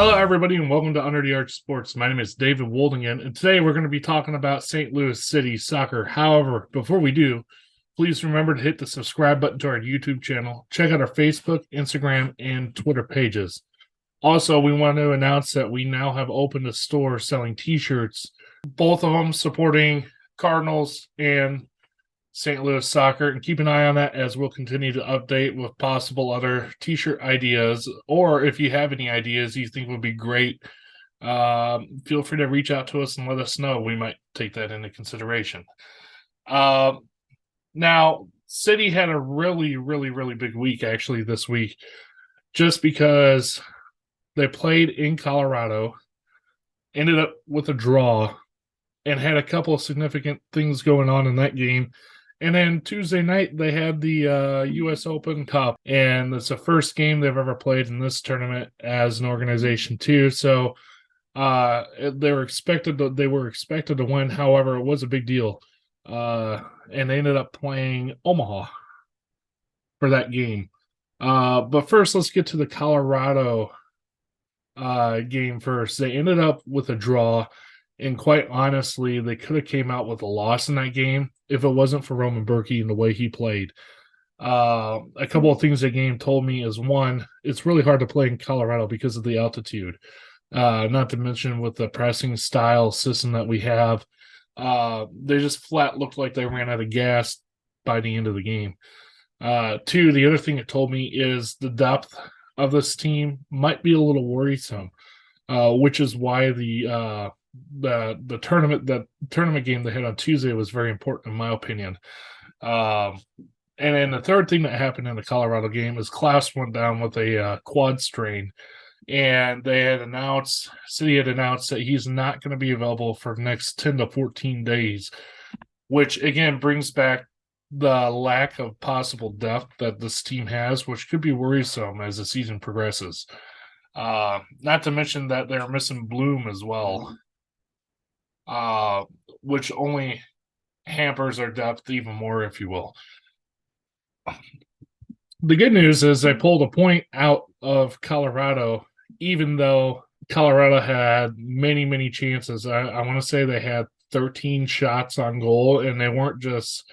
Hello, everybody, and welcome to Under the Arch Sports. My name is David Woldingen, and today we're going to be talking about St. Louis City soccer. However, before we do, please remember to hit the subscribe button to our YouTube channel. Check out our Facebook, Instagram, and Twitter pages. Also, we want to announce that we now have opened a store selling T-shirts, both of them supporting Cardinals and St. Louis soccer, and keep an eye on that as we'll continue to update with possible other T-shirt ideas, or if you have any ideas you think would be great, feel free to reach out to us and let us know. We might take that into consideration. Now, City had a really big week actually this week, just because they played in Colorado, ended up with a draw, and had a couple of significant things going on in that game. And then Tuesday night, they had the U.S. Open Cup, and it's the first game they've ever played in this tournament as an organization, too. So they were expected to win. However, it was a big deal, and they ended up playing Omaha for that game. But first, let's get to the Colorado game first. They ended up with a draw. And quite honestly, they could have came out with a loss in that game if it wasn't for Roman Berkey and the way he played. A couple of things the game told me is, one, it's really hard to play in Colorado because of the altitude. Not to mention with the pressing style system that we have, they just flat looked like they ran out of gas by the end of the game. Two, the other thing it told me is the depth of this team might be a little worrisome, which is why the tournament game they had on Tuesday was very important in my opinion. And then the third thing that happened in the Colorado game is Klaus went down with a quad strain, and City had announced that he's not going to be available for the next 10 to 14 days, which again brings back the lack of possible depth that this team has, which could be worrisome as the season progresses. Not to mention that they're missing Bloom as well, which only hampers our depth even more, if you will. The good news is they pulled a point out of Colorado, even though Colorado had many chances. I want to say they had 13 shots on goal, and they weren't just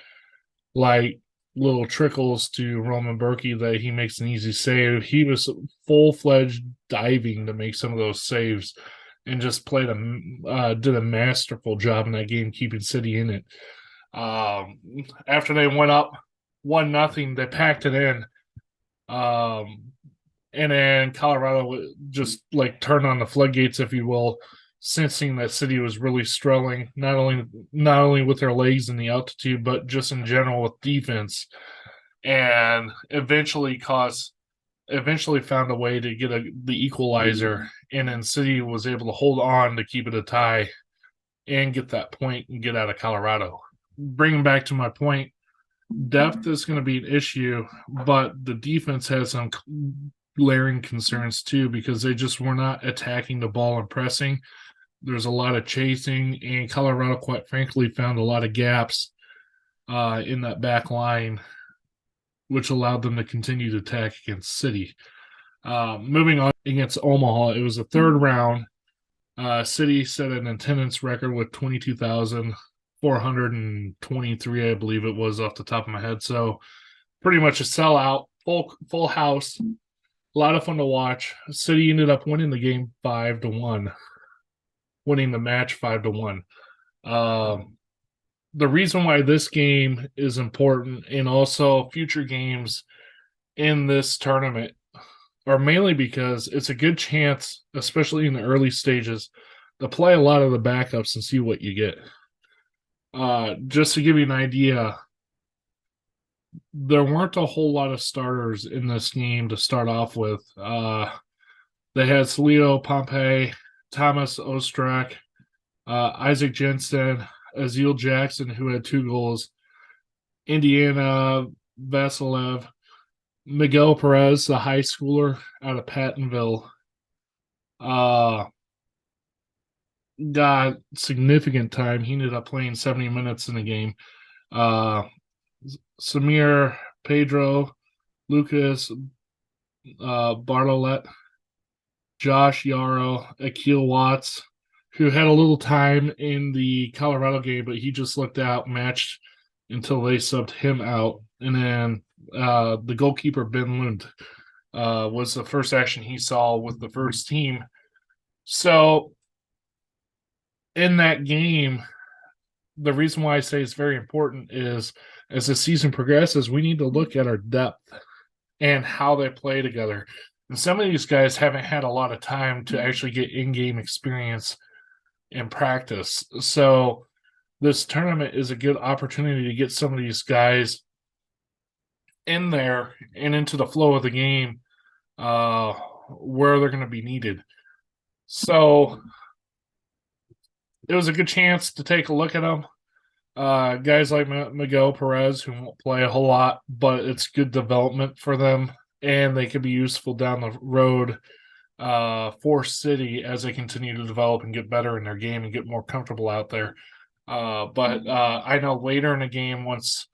like little trickles to Roman Berkey that he makes an easy save. He was full-fledged diving to make some of those saves, and just did a masterful job in that game, keeping City in it. After they went up 1-0, they packed it in. And then Colorado just like turned on the floodgates, if you will, sensing that City was really struggling, not only with their legs and the altitude, but just in general with defense, and eventually found a way to get the equalizer, and then City was able to hold on to keep it a tie and get that point and get out of Colorado. Bringing back to my point, depth is going to be an issue, but the defense has some glaring concerns too, because they just were not attacking the ball and pressing. There's a lot of chasing, and Colorado, quite frankly, found a lot of gaps in that back line, which allowed them to continue to attack against City. Moving on against Omaha, it was the third round. City set an attendance record with 22,423, I believe it was off the top of my head. So pretty much a sellout, full house, a lot of fun to watch. City ended up winning the game 5-1, winning the match 5-1. The reason why this game is important, and also future games in this tournament, are mainly because it's a good chance, especially in the early stages, to play a lot of the backups and see what you get. Just to give you an idea, there weren't a whole lot of starters in this game to start off with. They had Salito, Pompey, Thomas Ostrak, Isaac Jensen, Azil Jackson, who had 2 goals, Indiana Vasilev, Miguel Perez, the high schooler out of Pattonville, got significant time. He ended up playing 70 minutes in the game. Samir, Pedro, Lucas, Bartolet, Josh Yarrow, Akil Watts, who had a little time in the Colorado game, but he just looked outmatched until they subbed him out. And then the goalkeeper, Ben Lund, was the first action he saw with the first team. So in that game, the reason why I say it's very important is as the season progresses, we need to look at our depth and how they play together. And some of these guys haven't had a lot of time to actually get in-game experience and practice. So this tournament is a good opportunity to get some of these guys in there and into the flow of the game where they're going to be needed. So it was a good chance to take a look at them. Guys like Miguel Perez, who won't play a whole lot, but it's good development for them, and they could be useful down the road for City as they continue to develop and get better in their game and get more comfortable out there. But I know later in the game, once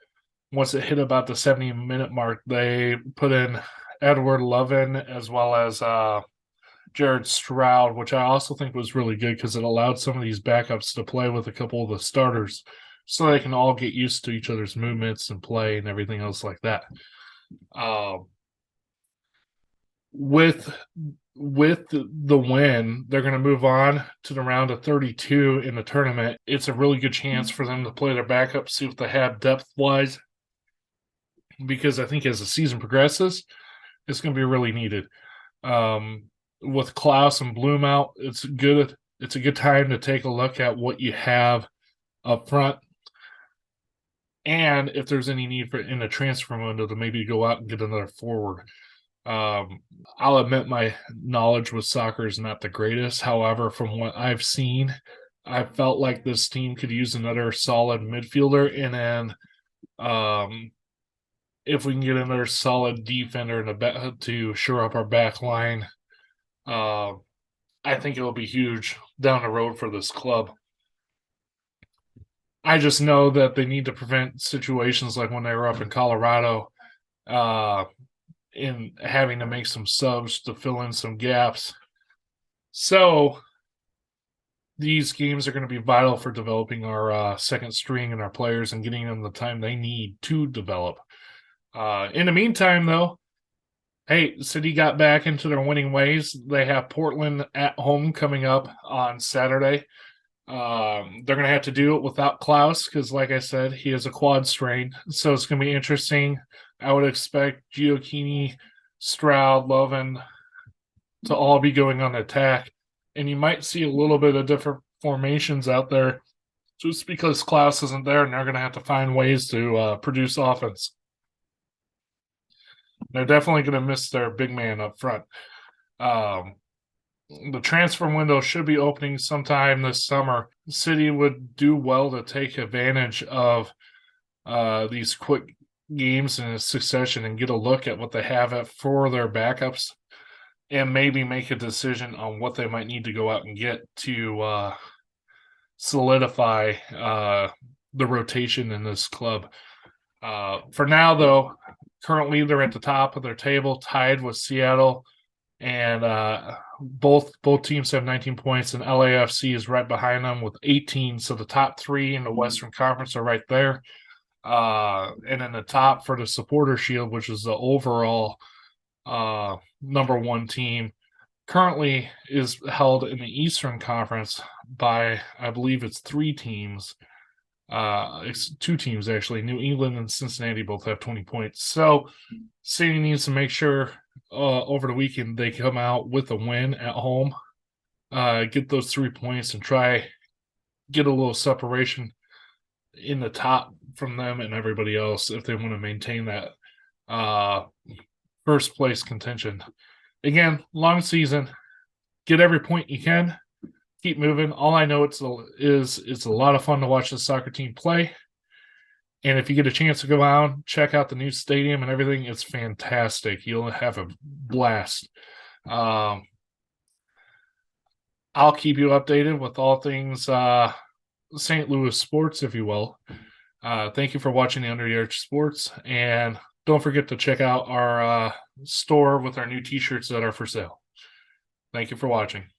it hit about the 70-minute mark, they put in Edward Lovin as well as Jared Stroud, which I also think was really good because it allowed some of these backups to play with a couple of the starters so they can all get used to each other's movements and play and everything else like that. With the win, they're going to move on to the round of 32 in the tournament. It's a really good chance for them to play their backup, see what they have depth-wise, because I think as the season progresses, it's going to be really needed. With Klaus and Bloom out, it's a good time to take a look at what you have up front, and if there's any need for in a transfer window to maybe go out and get another forward. I'll admit my knowledge with soccer is not the greatest. However, from what I've seen, I felt like this team could use another solid midfielder, and then if we can get another solid defender to shore up our back line, I think it will be huge down the road for this club. I just know that they need to prevent situations like when they were up in Colorado, in having to make some subs to fill in some gaps. So these games are going to be vital for developing our second string and our players and getting them the time they need to develop. In the meantime, though, hey, City got back into their winning ways. They have Portland at home coming up on Saturday. They're going to have to do it without Klaus because, like I said, he has a quad strain. So it's going to be interesting. I would expect Gioacchini, Stroud, Lovin to all be going on attack. And you might see a little bit of different formations out there just because Klaus isn't there and they're going to have to find ways to produce offense. They're definitely going to miss their big man up front. The transfer window should be opening sometime this summer. City would do well to take advantage of these quick games in succession and get a look at what they have for their backups and maybe make a decision on what they might need to go out and get to solidify the rotation in this club. For now, though, currently they're at the top of their table, tied with Seattle, and both teams have 19 points, and LAFC is right behind them with 18. So the top three in the Western Conference are right there. And in the top for the Supporter Shield, which is the overall number one team, currently is held in the Eastern Conference by, I believe it's three teams. It's two teams, actually. New England and Cincinnati both have 20 points. So City needs to make sure over the weekend they come out with a win at home, get those 3 points, and try get a little separation in the top from them and everybody else if they want to maintain that first place contention. Again, long season. Get every point you can. Keep moving. All I know it's a lot of fun to watch the soccer team play. And if you get a chance to go out, check out the new stadium and everything, it's fantastic. You'll have a blast. I'll keep you updated with all things St. Louis sports, if you will. Thank you for watching the Under the Arch Sports. And don't forget to check out our store with our new t-shirts that are for sale. Thank you for watching.